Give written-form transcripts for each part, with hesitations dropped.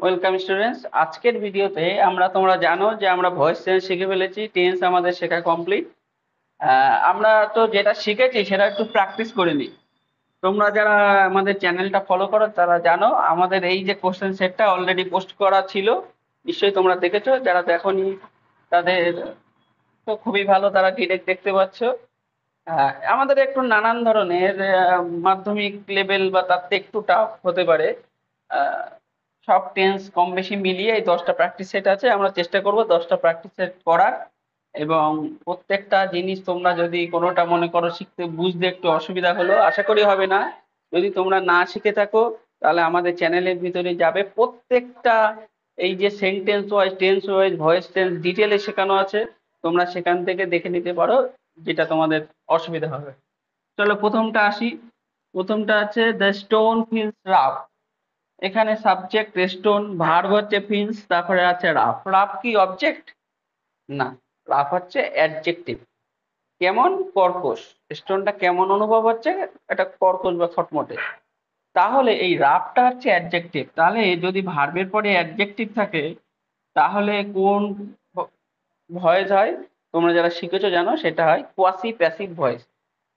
Welcome students. আজকের ভিডিওতে তোমরা জানো যে আমরা ভয়েস চেঞ্জ শিখে ফেলেছি, টেন্স আমাদের শেখা কমপ্লিট। আমরা তো যেটা শিখেছি সেটা একটু প্র্যাকটিস করে নিই। তোমরা যারা আমাদের চ্যানেলটা ফলো করো তারা জানো আমাদের এই যে কোশ্চেন সেটটা অলরেডি পোস্ট করা ছিল, নিশ্চয়ই তোমরা দেখেছো। যারা দেখোনি তাদের তো খুবই ভালো, তারা ডিরেক্ট দেখতে পাচ্ছ। আমাদের একটু নানান ধরনের মাধ্যমিক লেভেল বা তার থেকে একটু টাফ হতে পারে। আহ, সব টেন্স কম বেশি মিলিয়ে এই 10টা প্র্যাকটিস সেট আছে, আমরা চেষ্টা করব 10টা প্র্যাকটিস সেট করার। এবং প্রত্যেকটা জিনিস তোমরা যদি কোনোটা মনে করো শিখতে বুঝতে একটু অসুবিধা হলো, আশা করি হবে না। যদি তোমরা না শিখে থাকো তাহলে আমাদের চ্যানেলের ভিতরে যাবে, প্রত্যেকটা এই যে sentence wise, tense wise, voice tense ডিটেলে শেখানো আছে। তোমরা সেখান থেকে দেখে নিতে পারো যেটা তোমাদের অসুবিধা হবে। চলো প্রথমটা আসি। প্রথমটা আছে দ্য স্টোন ফিলস রাফ। এখানে সাবজেক্ট স্টোন, ভার্ব হচ্ছে ফিলস, তারপরে আছে রাফ। রাফ কি অবজেক্ট? না, রাফ হচ্ছে অ্যাডজেক্টিভ। কেমন? কর্কশ। স্টোনটা কেমন অনুভব হচ্ছে? এটা কর্কশ বা খটমটে। তাহলে এই রাফটা হচ্ছে অ্যাডজেক্টিভ। তাহলে যদি ভার্বের পরে অ্যাডজেক্টিভ থাকে তাহলে কোন ভয়েস হয়? তোমরা যারা শিখেছো জানো, সেটা হয় কোয়াসি প্যাসিভ ভয়েস।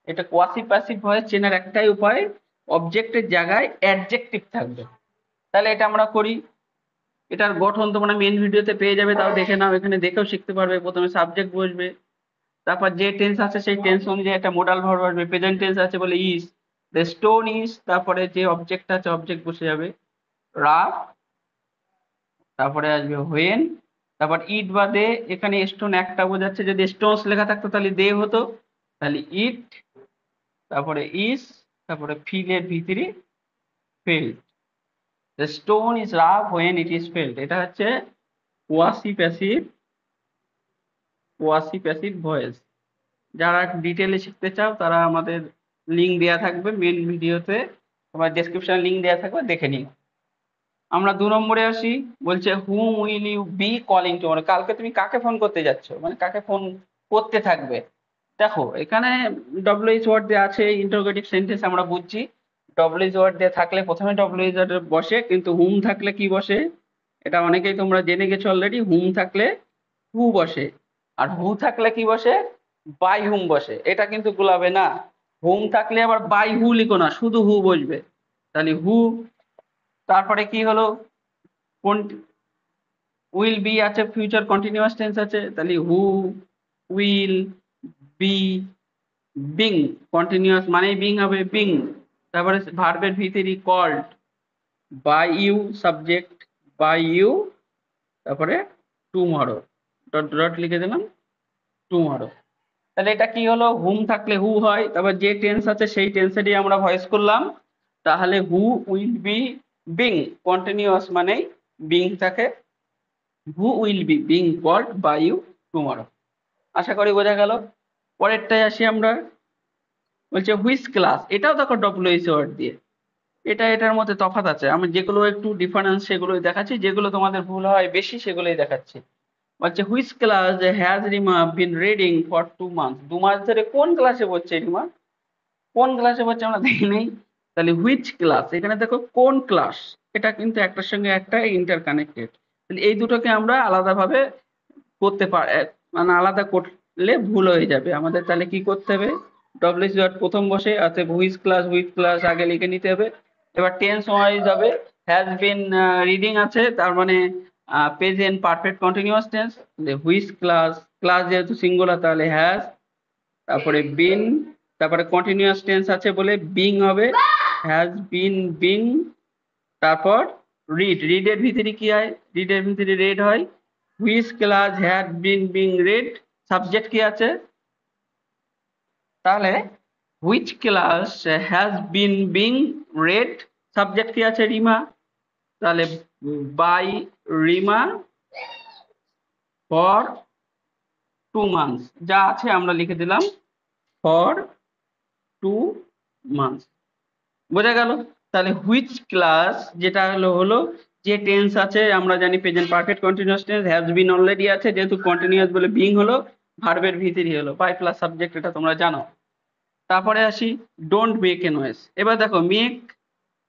এটা কোয়াসি প্যাসিভ ভয়েস চেনার একটাই উপায়, অবজেক্টের জায়গায় অ্যাডজেক্টিভ থাকবে। তাহলে এটা আমরা করি। এটার গঠন তোমরা মেন ভিডিওতে পেয়ে যাবে, তাও দেখে নাও, এখানে দেখেও শিখতে পারবে। প্রথমে সাবজেক্ট বসবে, তারপর যে টেন্স আছে সেই টেন্স অনুযায়ী একটা মোডাল ভার্ব আসবে। প্রেজেন্ট টেন্স আছে বলে ইজ, দ্য স্টোন ইজ, তারপরে যে অবজেক্ট আছে অবজেক্ট বসে যাবে। রাফ, তারপরে আসবে হোয়েন, তারপর ইট বা দে। এখানে স্টোন একটা বোঝাচ্ছে, যদি স্টোনস লেখা থাকতো তাহলে দে হতো, তাহলে ইট, তারপরে ইজ, তারপরে ফিলের ভিতরে felt. The stone is rough when it is felt. এটা হচ্ছে quasi passive, quasi passive voice. যারা ডিটেলে শিখতে চাও তারা আমাদের লিঙ্ক দেওয়া থাকবে মেন ভিডিওতে, তোমার ডেসক্রিপশন লিঙ্ক দেওয়া থাকবে, দেখে নিও। আমরা 2 নম্বরে আসি। বলছে whom will you be calling tomorrow. কালকে তুমি কাকে ফোন করতে যাচ্ছ, মানে কাকে ফোন করতে থাকবে। দেখো এখানে ডব্লিউএইচ ওয়ার্ড দেওয়া আছে, ইন্টারোগেটিভ সেন্টেন্স আমরা বুঝছি। ডব্লিউএইচ ওয়ার্ড দিয়ে থাকলে প্রথমে ডব্লিউএইচ ওয়ার্ড বসে, কিন্তু হুম থাকলে কি বসে? এটা অনেকেই তোমরা জেনে গেছো অলরেডি। হুম থাকলে হু বসে, আর হু থাকলে কি বসে? বাই হুম বসে। এটা কিন্তু গুলাবে না। হুম থাকলে আবার বাই হু লিখো না, শুধু হু বসবে। তাহলে হু, তারপরে কি হলো? কোন? উইল বি আছে, ফিউচার কন্টিনিউয়াস টেন্স আছে, তাহলে who will be being. Continuous মানেই বিং হবে, বিং। তারপরে ভার্বের ভিতরে called, by you subject, by you, তারপরে টুমরো, ডট ডট লিখে দিলাম, টুমরো। তাহলে এটা কি হলো? হুম থাকলে হু হয়, তারপর যে টেন্স আছে সেই টেন্সেরই আমরা ভয়েস করলাম। তাহলে who will be being, continuous মানেই বিং থাকে। Who will be being called by you tomorrow. আশা করি বোঝা গেল। পরেরটায় আসি আমরা। বলছে হুইচ ক্লাস। এটাও দেখো ডব্লিউএইচ ওয়ার্ড দিয়ে। এটার মধ্যে তফাৎ আছে, আমি যেগুলো একটু ডিফারেন্স সেগুলোই দেখাচ্ছি, যেগুলো তোমাদের ভুল হয় বেশি সেগুলোই দেখাচ্ছি। বলছে which class has Rima been reading for 2 months. 2 মাস ধরে কোন ক্লাসে পড়ছে রিমা? কোন ক্লাসে পড়ছে আমরা দেখি নেই। তাহলে হুইচ ক্লাস, এখানে দেখো কোন ক্লাস। এটা কিন্তু একটার সঙ্গে একটা ইন্টার কানেক্টেড। তাহলে এই দুটোকে আমরা আলাদাভাবে করতে পার, মানে আলাদা করলে ভুল হয়ে যাবে আমাদের। তাহলে কি করতে হবে? ডব্লিউএইচ ওয়ার্ড প্রথম বসে, অতএব হুইচ ক্লাস, হুইচ ক্লাস আগে লিখে নিতে হবে। এবার টেন্স ওয়াইজ হবে। হ্যাজ বিন রিডিং আছে, তার মানে present perfect continuous tense. Which class, class যেহেতু সিঙ্গুলার তাহলে হ্যাজ, তারপরে বিন, তারপরে কন্টিনিউয়াস টেন্স আছে বলে বিং হবে, হ্যাজ বিন বিং। তারপর রিড, রিডের ভিতরে কি হয়? রিডের ভিতরে রেড হয়। Which class had been being red, subject কি আছে? তাহলে which class has been being red, subject কি আছে? রিমা। তাহলে বাই রিমা ফর 2 মান্থস, যা আছে আমরা লিখে দিলাম ফর 2 মান্থস। বোঝা গেল? তাহলে হুইচ ক্লাস যেটা হলো যে টেন্স আছে, আমরা জানি present perfect continuous tense, has been already আছে, যেহেতু কন্টিনিউয়াস বলে বিং হলো, ভার্বের ভিতরই হলো বাই প্লাস সাবজেক্ট, এটা তোমরা জানো। তারপরে আসি ডোন্ট মেক এ নয়েজ। এবার দেখো মেক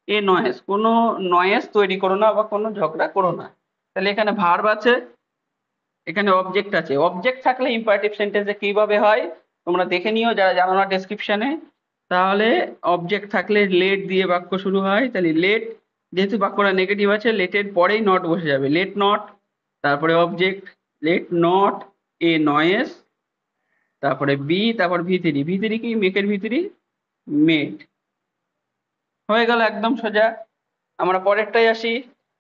এ নয়েস, কোনো নয়েস তৈরি করো না বা কোনো ঝগড়া করো না। তাহলে এখানে ভার্ব আছে, এখানে অবজেক্ট আছে। অবজেক্ট থাকলে ইম্পারেটিভ সেন্টেন্সে কিভাবে হয় তোমরা দেখে নিও যারা জানো না ডেসক্রিপশনে। তাহলে অবজেক্ট থাকলে লেট দিয়ে বাক্য শুরু হয়, তাহলে লেট, যেহেতু বাক্যটা নেগেটিভ আছে লেটের পরেই নট বসে যাবে, লেট নট, তারপরে object, let not a noise, তারপরে বি, তারপর ভিতরি, ভিতরি কি মেকের ভিতরি মেড। হয়ে গেল একদম সোজা। আমরা পরেরটাই আসি।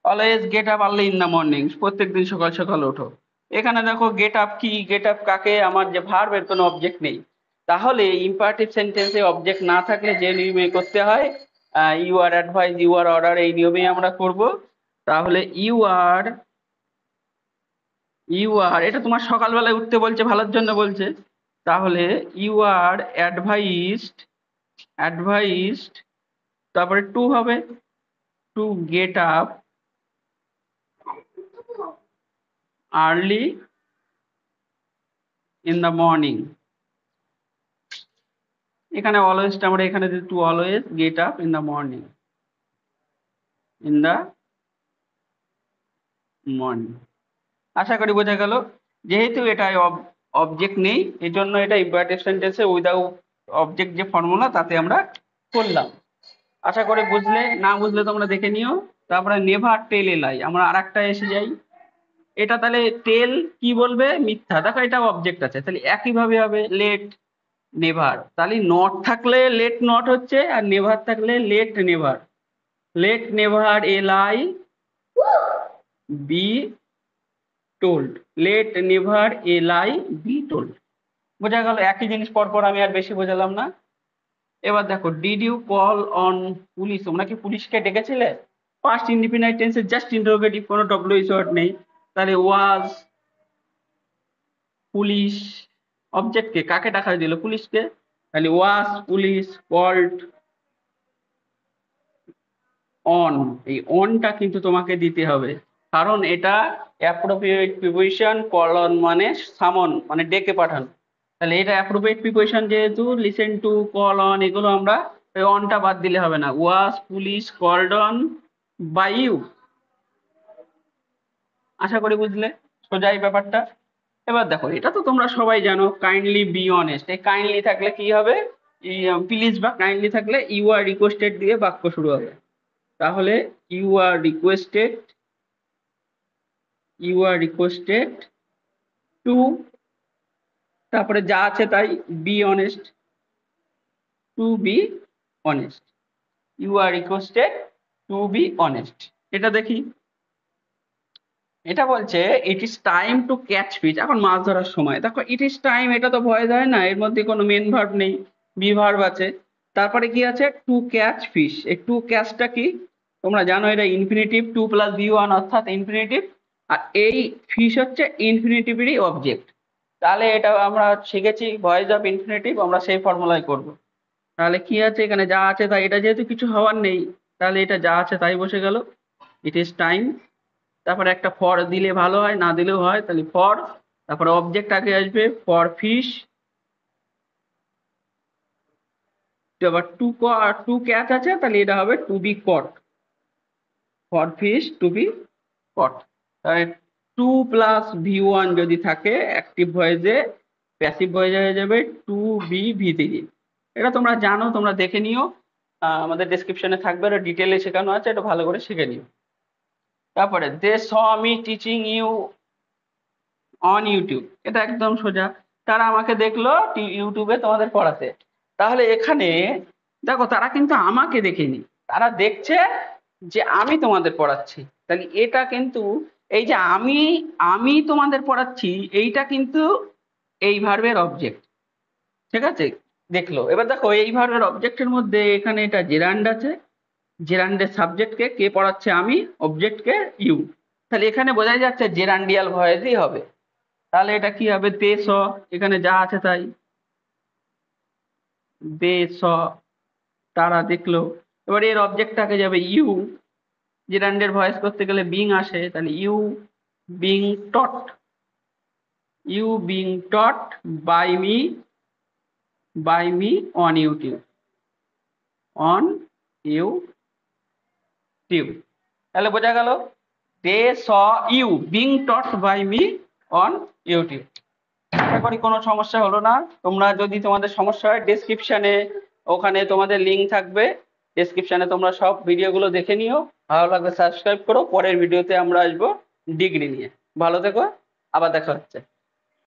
Always get up early in the morning, প্রত্যেকদিন সকাল সকাল ওঠো। এখানে দেখো গেট আপ কি, গেট আপ কাকে, আমার যে ভার্ব এর কোনো অবজেক্ট নেই। তাহলে ইম্পারেটিভ সেন্টেন্সে অবজেক্ট না থাকলে যে নিয়মে করতে হয়, you are advise, you are order, এই নিয়মেই আমরা করব। তাহলে ইউ আর এটা তোমার সকালবেলায় উঠতে বলছে, ভালোর জন্য বলছে। তাহলে ইউ আর অ্যাডভাইসড, তারপরে টু হবে, to get up early in the morning. এখানে অলওয়েজটা আমরা এখানে যদি to always get up in the morning, in the morning. আশা করি বোঝা গেল। যেহেতু এটা অবজেক্ট নেই এই জন্য এটা ইম্পারেটিভ সেন্টেন্সে উইদাউট অবজেক্ট যে ফর্মুলা তাতে আমরা করলাম। আশা করি বুঝলে, না বুঝলে তোমরা দেখে নিও। তারপরে নেভার টেল এ লাই, আমরা আর একটা এসে যাই। এটা তাহলে টেল কি বলবে, মিথ্যা, দেখো এটা অবজেক্ট আছে, তাহলে একইভাবে হবে লেট নেভার, তাহলে নট থাকলে লেট নট হচ্ছে, আর নেভার থাকলে late never. Late never a lie be told, late never a lie be told. বোঝা গেল একই জিনিস, পরপর আমি আর বেশি বোঝালাম না। এবার দেখো did you call on police, তোমরা কি পুলিশকে ডেকেছিলে? পাস্ট ইনডিফিনাইট টেন্সে জাস্ট ইন্টারোগেটিভ, কোনো ডব্লিউএইচ ওয়ার্ড নেই। তাহলে ওয়াজ পুলিশ, অবজেক্টকে কাকে ডাকা দিল, পুলিশকে, তাহলে ওয়াজ পুলিশ কল্ড অন, এই অনটা কিন্তু তোমাকে দিতে হবে, কারণ এটা অ্যাপ্রোপ্রিয়েট প্রিপোজিশন, কল অন মানে সামন মানে ডেকে পাঠানো। তাহলে এটা অ্যাপ্রোপ্রিয়েট প্রিপোজিশন যেহেতু, লিসেন টু, কল অন, এগুলো আমরা ওই অনটা বাদ দিলে হবে না। Was police called on by you. আশা করি বুঝলে সোজা এই ব্যাপারটা। এবার দেখো এটা তো তোমরা সবাই জানো, কাইন্ডলি বি অনেস্ট, এই কাইন্ডলি থাকলে কি হবে, প্লিজ বা কাইন্ডলি থাকলে ইউ আর রিকোয়েস্টেড দিয়ে বাক্য শুরু হবে। তাহলে you are requested, you are requested to, তারপরে যা আছে তাই, be honest, to be honest, you are requested to be honest. এটা দেখি, এটা বলছে it is time to catch fish, এখন মাছ ধরার সময়। দেখো ইট ইজ টাইম, এটা তো ভয় দেয় না, এর মধ্যে কোনো মেন ভার্ব নেই, বি ভার্ব আছে। তারপরে কি আছে, টু ক্যাচ ফিশ, এই টু ক্যাচটা কি তোমরা জানো, এটা infinitive, to plus B one অর্থাৎ ইনফিনিটিভ, আর এই ফিশ হচ্ছে ইনফিনিটিভেরই অবজেক্ট। তাহলে এটা আমরা শিখেছি ভয়েস অফ ইনফিনিটিভ, আমরা সেই ফর্মুলায় করব। তাহলে কি আছে এখানে, যা আছে তাই, এটা যেহেতু কিছু হওয়ার নেই তাহলে এটা যা আছে তাই বসে গেল, ইট ইজ টাইম। তারপরে একটা ফর দিলে ভালো হয়, না দিলেও হয়, তাহলে ফর, তারপরে অবজেক্ট আগে আসবে ফর ফিশ, আবার টু ক্যাচ আছে তাহলে এটা হবে to be caught, for fish to be caught. তাহলে টু প্লাস ভি ওয়ান যদি থাকে অ্যাক্টিভ ভয়েসে, প্যাসিভ ভয়েসে হয়ে যাবে টু বি ভি থ্রি। এটা তোমরা জানো, তোমরা দেখে নিও, আমাদের ডেসক্রিপশনে থাকবে, এটা ডিটেলে শেখানো আছে, এটা ভালো করে শিখে নিও। তারপরে they saw me teaching you on YouTube, এটা একদম সোজা, তারা আমাকে দেখলো ইউটিউবে তোমাদের পড়াতে। তাহলে এখানে দেখো তারা কিন্তু আমাকে দেখেনি, তারা দেখছে যে আমি তোমাদের পড়াচ্ছি। তাহলে এটা কিন্তু, এই যে আমি আমি তোমাদের পড়াচ্ছি, এইটা কিন্তু এই ভার্বের অবজেক্ট, ঠিক আছে, দেখলো। এবার দেখো এই ভার্বের অবজেক্টের মধ্যে এখানে এটা জেরান্ড আছে, জেরান্ডের সাবজেক্টকে কে পড়াচ্ছে, আমি, অবজেক্টকে ইউ। তাহলে এখানে বোঝাই যাচ্ছে জেরান্ডিয়াল ভয়েসই হবে। তাহলে এটা কি হবে, দে স, এখানে যা আছে তাই, দে স, তারা দেখলো। এবার এর অবজেক্টটাকে যাবে ইউ, জেরান্ডের ভয়েস করতে গেলে বিং আসে, তাহলে you being taught, you being taught by me on YouTube, on YouTube. You. তাহলে বোঝা গেল, they saw you being taught by me on YouTube. আশা করি কোনো সমস্যা হলো না। তোমরা যদি তোমাদের সমস্যা হয় ডেসক্রিপশনে ওখানে তোমাদের লিঙ্ক থাকবে, ডেসক্রিপশনে তোমরা সব ভিডিওগুলো দেখে নিও। ভালো লাগলে সাবস্ক্রাইব করো। পরের ভিডিওতে আমরা আসবো ডিগ্রি নিয়ে। ভালো থেকো, আবার দেখা হচ্ছে।